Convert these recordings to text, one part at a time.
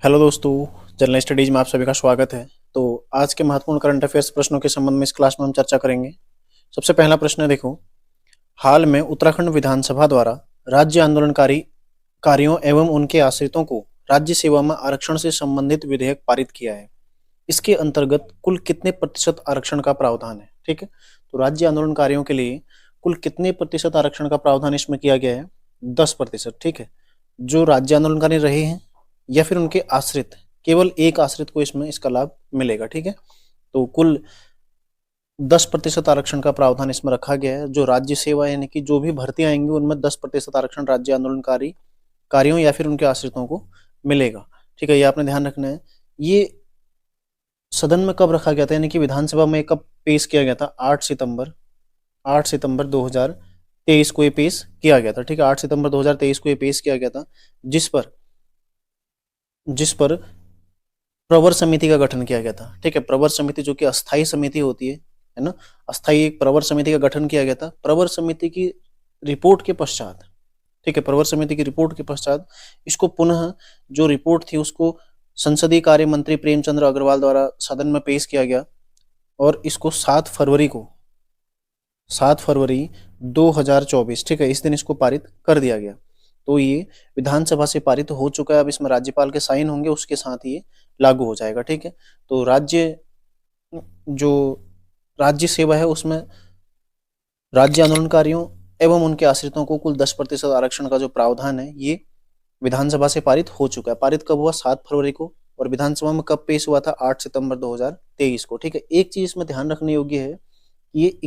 Hello दोस्तों, general studies में आप सभी का स्वागत है। तो आज के महत्वपूर्ण करंट अफेयर्स प्रश्नों के संबंध में इस क्लास में हम चर्चा करेंगे। सबसे पहला प्रश्न है, देखो, हाल में उत्तराखंड विधानसभा द्वारा राज्य आंदोलनकारी कारियों एवं उनके आश्रितों को राज्य सेवा में आरक्षण से संबंधित विधेयक पारित किया है। इसके अंतर्गत कुल कितने प्रतिशत आरक्षण का प्रावधान है? ठीक है, तो राज्य आंदोलनकारियों के लिए कुल कितने प्रतिशत आरक्षण का प्रावधान इसमें किया गया है? 10%। ठीक है, जो राज्य आंदोलनकारी रहे हैं या फिर उनके आश्रित, केवल एक आश्रित को इसमें इसका लाभ मिलेगा। ठीक है, तो कुल 10% आरक्षण का प्रावधान इसमें रखा गया है। जो राज्य सेवा यानी कि जो भी भर्तियां आएंगी उनमें 10% आरक्षण राज्य आंदोलनकारी कार्यों या फिर उनके आश्रितों को मिलेगा। ठीक है, ये आपने ध्यान रखना है। ये सदन में कब रखा गया था, यानी कि विधानसभा में कब पेश किया गया था? 8 सितंबर 2023 को ये पेश किया गया था। ठीक है, 8 सितंबर 2023 को ये पेश किया गया था, जिस पर प्रवर समिति का गठन किया गया था। ठीक है, प्रवर समिति जो कि अस्थायी समिति होती है ना, अस्थायी एक प्रवर समिति का गठन किया गया था। प्रवर समिति की रिपोर्ट के पश्चात, ठीक है, प्रवर समिति की रिपोर्ट के पश्चात इसको पुनः जो रिपोर्ट थी उसको संसदीय कार्य मंत्री प्रेमचंद्र अग्रवाल द्वारा सदन में पेश किया गया और इसको 7 फरवरी 2024, ठीक है, इस दिन इसको पारित कर दिया गया। तो ये विधानसभा से पारित हो चुका है। अब इसमें राज्यपाल के साइन होंगे, उसके साथ ये लागू हो जाएगा। ठीक है, तो जो राज्य सेवा है उसमें राज्य आंदोलनकारियों एवं उनके आश्रितों को कुल 10% आरक्षण का जो प्रावधान है ये विधानसभा से पारित हो चुका है। पारित कब हुआ? 7 फरवरी को। और विधानसभा में कब पेश हुआ था? 8 सितंबर 2023 को। ठीक है, एक चीज इसमें ध्यान रखने योग्य है, ये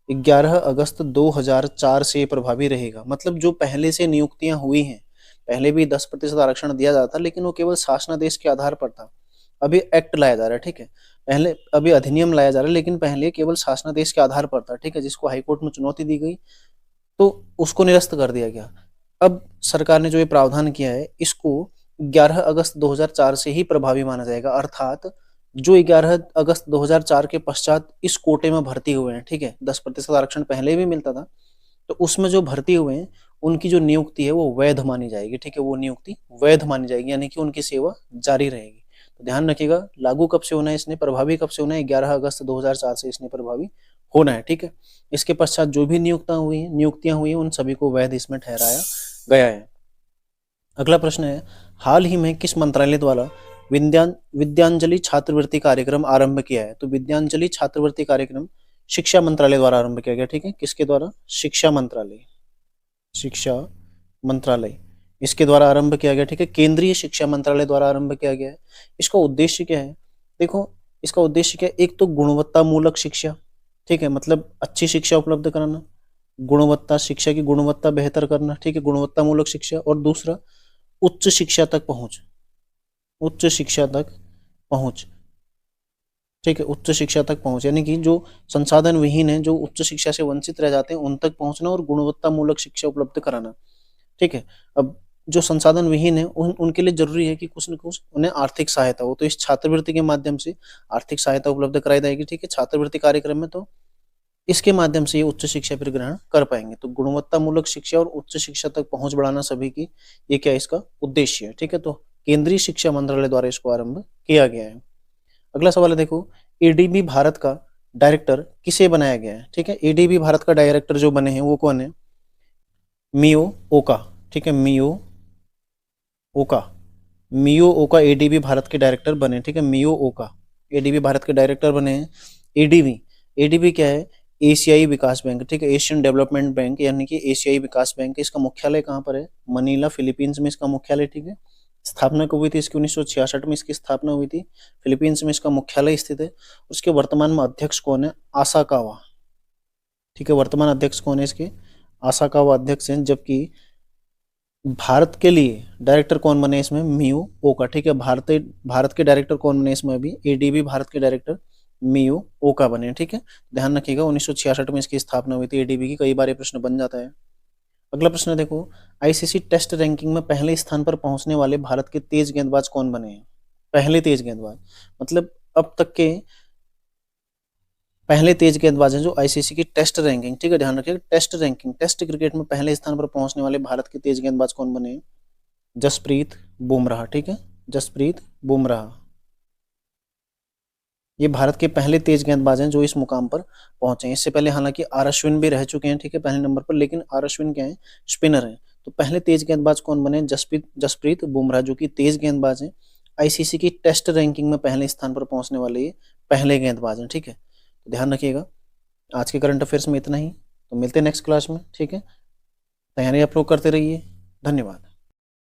11 अगस्त 2004 से प्रभावी रहेगा। मतलब जो पहले से नियुक्तियां हुई हैं, पहले भी 10% आरक्षण दिया जाता था, लेकिन वो केवल शासनादेश के आधार पर था। अभी एक्ट लाया जा रहा है। ठीक है, पहले अभी अधिनियम लाया जा रहा है, लेकिन पहले केवल शासनादेश के आधार पर था। ठीक है, जिसको हाईकोर्ट में चुनौती दी गई तो उसको निरस्त कर दिया गया। अब सरकार ने जो ये प्रावधान किया है इसको 11 अगस्त 2004 से ही प्रभावी माना जाएगा। अर्थात जो 11 अगस्त 2004 के पश्चात इस कोटे में भर्ती हुए हैं, ठीक है, 10% आरक्षण पहले भी मिलता था, तो उसमें जो भर्ती हुए हैं उनकी जो नियुक्ति है वो वैध मानी जाएगी। ठीक है, वो नियुक्ति वैध मानी जाएगी, यानी कि उनकी सेवा जारी रहेगी। तो ध्यान रखिएगा, लागू कब से होना है इसने, प्रभावी कब से होना है? 11 अगस्त 2004 से इसने प्रभावी होना है। ठीक है, इसके पश्चात जो भी नियुक्तियां हुई हैं उन सभी को वैध इसमें ठहराया गया है। अगला प्रश्न है, हाल ही में किस मंत्रालय द्वारा विद्यांजलि छात्रवृत्ति कार्यक्रम आरंभ किया है? तो विद्यांजलि छात्रवृत्ति कार्यक्रम शिक्षा मंत्रालय द्वारा आरंभ किया गया। ठीक है, किसके द्वारा? शिक्षा मंत्रालय इसके द्वारा आरंभ किया गया। ठीक है, केंद्रीय शिक्षा मंत्रालय द्वारा आरंभ किया गया है। इसका उद्देश्य क्या है? देखो, इसका उद्देश्य क्या है? एक तो गुणवत्ता मूलक शिक्षा, ठीक है, मतलब अच्छी शिक्षा उपलब्ध कराना, गुणवत्ता शिक्षा की गुणवत्ता बेहतर करना। ठीक है, गुणवत्ता मूलक शिक्षा। और दूसरा उच्च शिक्षा तक पहुंच, उच्च शिक्षा तक पहुंच। ठीक है, उच्च शिक्षा तक पहुंच, यानी कि जो संसाधन विहीन है, जो उच्च शिक्षा से वंचित रह जाते हैं, उन तक पहुंचना और गुणवत्ता मूलक शिक्षा उपलब्ध कराना। ठीक है, अब जो संसाधन विहीन है उनके लिए जरूरी है कि कुछ न कुछ उन्हें आर्थिक सहायता हो, तो इस छात्रवृत्ति के माध्यम से आर्थिक सहायता उपलब्ध कराई जाएगी। ठीक है, छात्रवृत्ति कार्यक्रम में, तो इसके माध्यम से ये उच्च शिक्षा फिर ग्रहण कर पाएंगे। तो गुणवत्ता मूलक शिक्षा और उच्च शिक्षा तक पहुंच बढ़ाना सभी की, ये क्या इसका उद्देश्य है। ठीक है, तो केंद्रीय शिक्षा मंत्रालय द्वारा इसको आरंभ किया गया है। अगला सवाल है, देखो, एडीबी भारत का डायरेक्टर किसे बनाया गया है? ठीक है, एडीबी भारत का डायरेक्टर जो बने हैं वो कौन है? मियो ओका। ठीक है, मियो ओका एडीबी भारत के डायरेक्टर बने। ठीक है, मियो ओका एडीबी भारत के डायरेक्टर बने हैं। एडीबी क्या है? एशियाई विकास बैंक। ठीक है, एशियन डेवलपमेंट बैंक, यानी कि एशियाई विकास बैंक। इसका मुख्यालय कहाँ पर है? मनीला, फिलीपींस में इसका मुख्यालय। ठीक है, स्थापना कब हुई थी इसकी? 1966 में इसकी स्थापना हुई थी। फिलीपींस में इसका मुख्यालय स्थित है। उसके वर्तमान में अध्यक्ष कौन है? आसाकावा। ठीक है, वर्तमान अध्यक्ष कौन है इसके? आसाकावा अध्यक्ष हैं। जबकि भारत के लिए डायरेक्टर कौन बने इसमें? मियो ओका। ठीक है, भारत के डायरेक्टर कौन बने इसमें? अभी एडीबी भारत के डायरेक्टर मियो ओका बने। ठीक है, ध्यान रखिएगा, 1966 में इसकी स्थापना हुई थी एडीबी की। कई बार ये प्रश्न बन जाता है। अगला प्रश्न देखो, आईसीसी टेस्ट रैंकिंग में पहले स्थान पर पहुंचने वाले भारत के तेज गेंदबाज कौन बने हैं? पहले तेज गेंदबाज, मतलब अब तक के पहले तेज गेंदबाज हैं जो आईसीसी की टेस्ट रैंकिंग, ठीक है, ध्यान रखिएगा, टेस्ट रैंकिंग, टेस्ट क्रिकेट में पहले स्थान पर पहुंचने वाले भारत के तेज गेंदबाज कौन बने हैं? जसप्रीत बुमराह, ठीक है, जसप्रीत बुमराह। ये भारत के पहले तेज गेंदबाज हैं जो इस मुकाम पर पहुंचे हैं। इससे पहले हालांकि आर अश्विन भी रह चुके हैं, ठीक है, पहले नंबर पर, लेकिन आर अश्विन क्या है, स्पिनर हैं। तो पहले तेज गेंदबाज कौन बने, जसप्रीत बुमराह, जो कि तेज गेंदबाज हैं। आईसीसी की टेस्ट रैंकिंग में पहले स्थान पर पहुंचने वाले ये पहले गेंदबाज हैं, ठीक है, तो ध्यान रखिएगा। आज के करंट अफेयर्स में इतना ही, तो मिलते हैं नेक्स्ट क्लास में, ठीक है। तैयारी आप लोग करते रहिए। धन्यवाद।